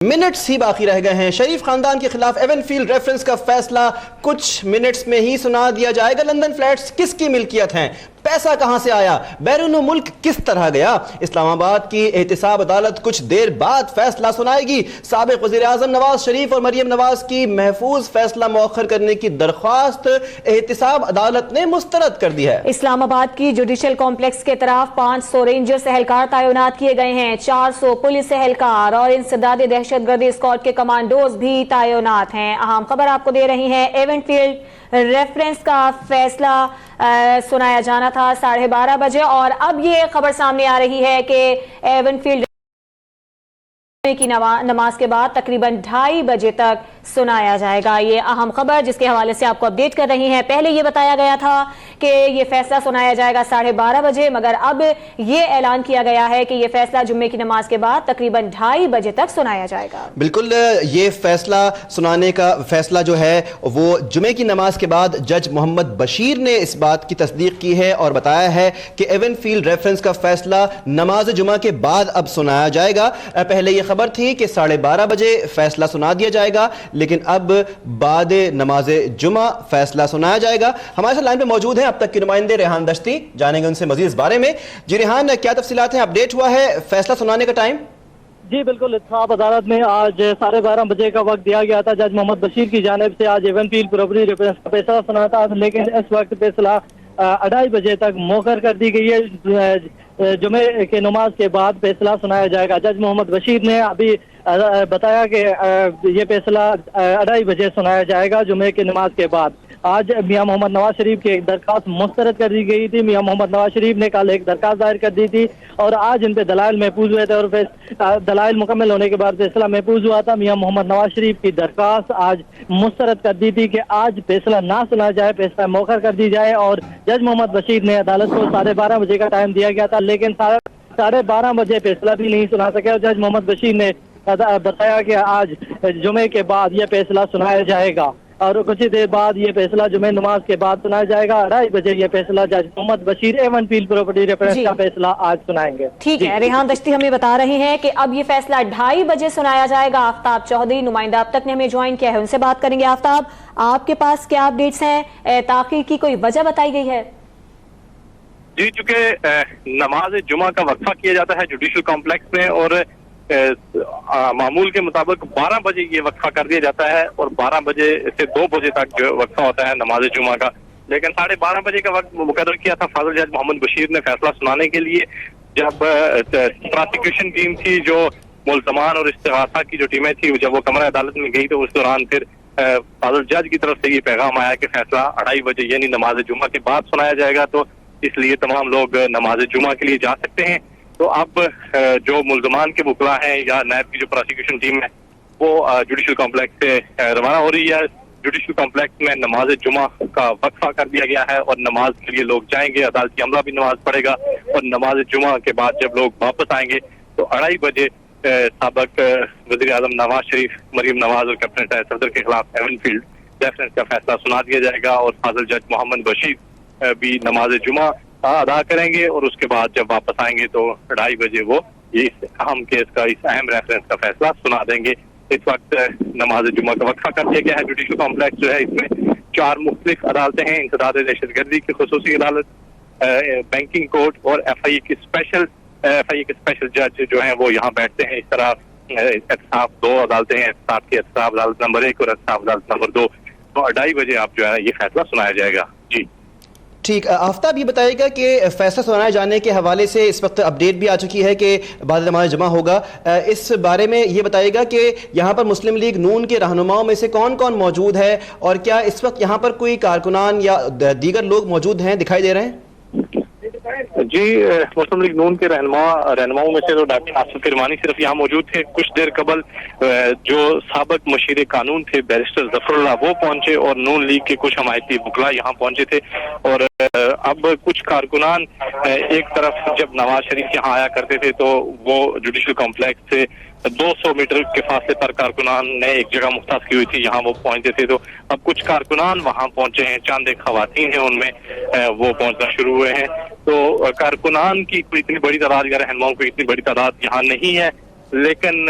Minutes ہی باقی رہ گئے ہیں. شریف خاندان کے خلاف ایون فیلڈ ریفرنس کا فیصلہ کچھ منٹس میں ہی سنا دیا جائے گا. لندن فلیٹس کس کی ملکیت ہیں؟ پیسہ کہاں سے آیا؟ بیرون ملک کس طرح گیا؟ اسلام آباد کی احتساب عدالت کچھ دیر بعد فیصلہ سنائے گی. سابق وزیر اعظم نواز شریف اور مریم نواز کی محفوظ فیصلہ مؤخر کرنے کی درخواست احتساب عدالت نے مسترد کر دی ہے. اسلام آباد کی جوڈیشل کمپلیکس کے طرف 500 رینجرز اہلکار تعینات کیے گئے ہیں. 400 پولیس اہلکار اور انسداد دہشت گردی اسکواڈ کے کمانڈوز بھی تعینات ہیں. اہم خبر آپ کو دے رہی ہیں. ایون فیلڈ ریفرنس کا فیصلہ سنایا جانا تھا 12:30 بجے اور اب یہ خبر سامنے آ رہی ہے کہ ایون فیلڈ کی نماز کے بعد تقریباً 2:30 بجے تک سنایا جائے گا. یہ اہم خبر جس کے حوالے سے آپ کو اپڈیٹ کر رہی ہیں. پہلے یہ بتایا گیا تھا کہ یہ فیصلہ سنایا جائے گا 12:30 بجے، مگر اب یہ اعلان کیا گیا ہے کہ یہ فیصلہ جمعے کی نماز کے بعد تقریباً 2:30 بجے تک سنایا جائے گا. بالکل، یہ فیصلہ سنانے کا فیصلہ جو ہے وہ جمعے کی نماز کے بعد جج محمد بشیر نے اس بات کی تصدیق کی ہے اور بتایا ہے کہ ایون فیلڈ ریفرنس کا فیصلہ نماز جمعہ کے بعد اب سنایا جائے گا. پہلے یہ خبر تھی کہ 12:30 بجے فیصلہ سنا دیا جائے گا، لیکن اب بعد نماز جمعہ فیصلہ سنایا جائے گا. ہمارے ساتھ لائن پہ موجود ہیں اب تک کے نمائندے ریحان دشتی، جانیں گے ان سے مزید اس بارے میں. جی ریحان، کیا تفصیلات ہیں؟ اپڈیٹ ہوا ہے فیصلہ سنانے کا ٹائم؟ جی بالکل، احتساب عدالت میں آج 12:30 بجے کا وقت دیا گیا تھا. جج محمد بشیر کی جانب سے آج ایون فیلڈ پراپرٹی ریفرنس کا فیصلہ سنا تھا، لیکن اس وقت فیصلہ 2:30 بجے تک مؤخر کر دی گئی ہے. جمعے کے نماز کے بعد فیصلہ سنایا جائے گا. جج محمد بشیر نے ابھی بتایا کہ یہ فیصلہ 2:30 بجے سنایا جائے گا جمعے کی نماز کے بعد. آج میاں محمد نواز شریف کی ایک درخواست مسترد کر دی گئی تھی. میاں محمد نواز شریف نے کل ایک درخواست دائر کر دی تھی اور آج ان پہ دلائل محفوظ ہوئے تھے اور دلائل مکمل ہونے کے بعد فیصلہ محفوظ ہوا تھا. میاں محمد نواز شریف کی درخواست آج مسترد کر دی تھی کہ آج فیصلہ نہ سنا جائے، فیصلہ مؤخر کر دی جائے، اور جج محمد بشیر نے عدالت کو 12:30 بجے کا ٹائم دیا گیا تھا، لیکن 12:30 بجے فیصلہ بھی نہیں سنا سکے اور جج محمد بشیر نے بتایا کہ آج جمعے کے بعد یہ فیصلہ سنایا جائے گا اور کچھ دیر بعد یہ فیصلہ جمعہ نماز کے بعد سنایا جائے گا. 2:30 بجے یہ فیصلہ جج Muhammad Bashir Avenfield property reference کا فیصلہ آج سنائیں گے. ٹھیک ہے، ریحان دشتی ہمیں بتا رہے ہیں کہ اب یہ فیصلہ 2:30 بجے سنایا جائے گا. آفتاب چودھری نمائندہ اب تک نے ہمیں جوائن کیا ہے، ان سے بات کریں گے. آفتاب، آپ کے پاس کیا اپڈیٹس ہیں؟ تاخیر کی کوئی وجہ بتائی گئی ہے؟ جی، چونکہ نماز جمعہ کا وقفہ کیا جاتا ہے جوڈیشل کمپلیکس میں اور معمول کے مطابق 12 بجے یہ وقفہ کر دیا جاتا ہے اور 12 بجے سے 2 بجے تک جو وقفہ ہوتا ہے نماز جمعہ کا، لیکن 12:30 بجے کا وقت مقرر کیا تھا فاضل جج محمد بشیر نے فیصلہ سنانے کے لیے. جب پراسیکیوشن ٹیم تھی جو ملزمان اور استغاثہ کی جو ٹیمیں تھی جب وہ کمرہ عدالت میں گئی تو اس دوران پھر فاضل جج کی طرف سے یہ پیغام آیا کہ فیصلہ 2:30 بجے یعنی نماز جمعہ کے بعد سنایا جائے گا، تو اس لیے تمام لوگ نماز جمعہ کے لیے جا سکتے ہیں. تو اب جو ملزمان کے وکلاء ہیں یا نیب کی جو پراسیکیوشن ٹیم ہے وہ جوڈیشل کمپلیکس سے روانہ ہو رہی ہے. جوڈیشل کمپلیکس میں نماز جمعہ کا وقفہ کر دیا گیا ہے اور نماز کے لیے لوگ جائیں گے. عدالتی عملہ بھی نماز پڑھے گا اور نماز جمعہ کے بعد جب لوگ واپس آئیں گے تو 2:30 بجے سابق وزیر اعظم نواز شریف، مریم نواز اور کیپٹن طاہر صدر کے خلاف ایون فیلڈ ریفرنس کا فیصلہ سنا دیا جائے گا اور فاضل جج محمد بشیر بھی نماز جمعہ ادا کریں گے اور اس کے بعد جب واپس آئیں گے تو 2:30 بجے وہ اس اہم کیس کا، اس اہم ریفرنس کا فیصلہ سنا دیں گے. اس وقت نماز جمعہ کا وقفہ کر دیا گیا ہے. جوڈیشل کمپلیکس جو ہے اس میں 4 مختلف عدالتیں ہیں: انسداد دہشت گردی کی خصوصی عدالت، بینکنگ کورٹ اور ایف آئی اے کے اسپیشل جج جو ہیں وہ یہاں بیٹھتے ہیں. اس طرح احتساب 2 عدالتیں ہیں، احتساب کی احتساب عدالت نمبر 1 اور احتساب عدالت نمبر 2. تو 2:30 بجے آپ جو ہے یہ فیصلہ سنایا جائے گا. جی ٹھیک. آفتاب، یہ بتائے گا کہ فیصلہ سنائے جانے کے حوالے سے اس وقت اپڈیٹ بھی آ چکی ہے کہ بعد نماز جمعہ ہوگا. اس بارے میں یہ بتائے گا کہ یہاں پر مسلم لیگ نون کے رہنماؤں میں سے کون کون موجود ہے اور کیا اس وقت یہاں پر کوئی کارکنان یا دیگر لوگ موجود ہیں، دکھائی دے رہے ہیں؟ جی، مسلم لیگ نون کے رہنماؤں میں سے تو ڈاکٹر آصف کرمانی صرف یہاں موجود تھے. کچھ دیر قبل جو سابق مشیر قانون تھے بیرسٹر ظفر اللہ وہ پہنچے اور نون لیگ کے کچھ حمایتی وکلاء یہاں پہنچے تھے. اور اب کچھ کارکنان ایک طرف جب نواز شریف یہاں آیا کرتے تھے تو وہ جوڈیشل کمپلیکس سے 200 میٹر کے فاصلے پر کارکنان نے ایک جگہ مختص کی ہوئی تھی، یہاں وہ پہنچتے تھے. تو اب کچھ کارکنان وہاں پہنچے ہیں، چند ایک خواتین ہیں ان میں وہ پہنچنا شروع ہوئے ہیں. تو کارکنان کی کوئی اتنی بڑی تعداد یا رہنماؤں کی اتنی بڑی تعداد یہاں نہیں ہے، لیکن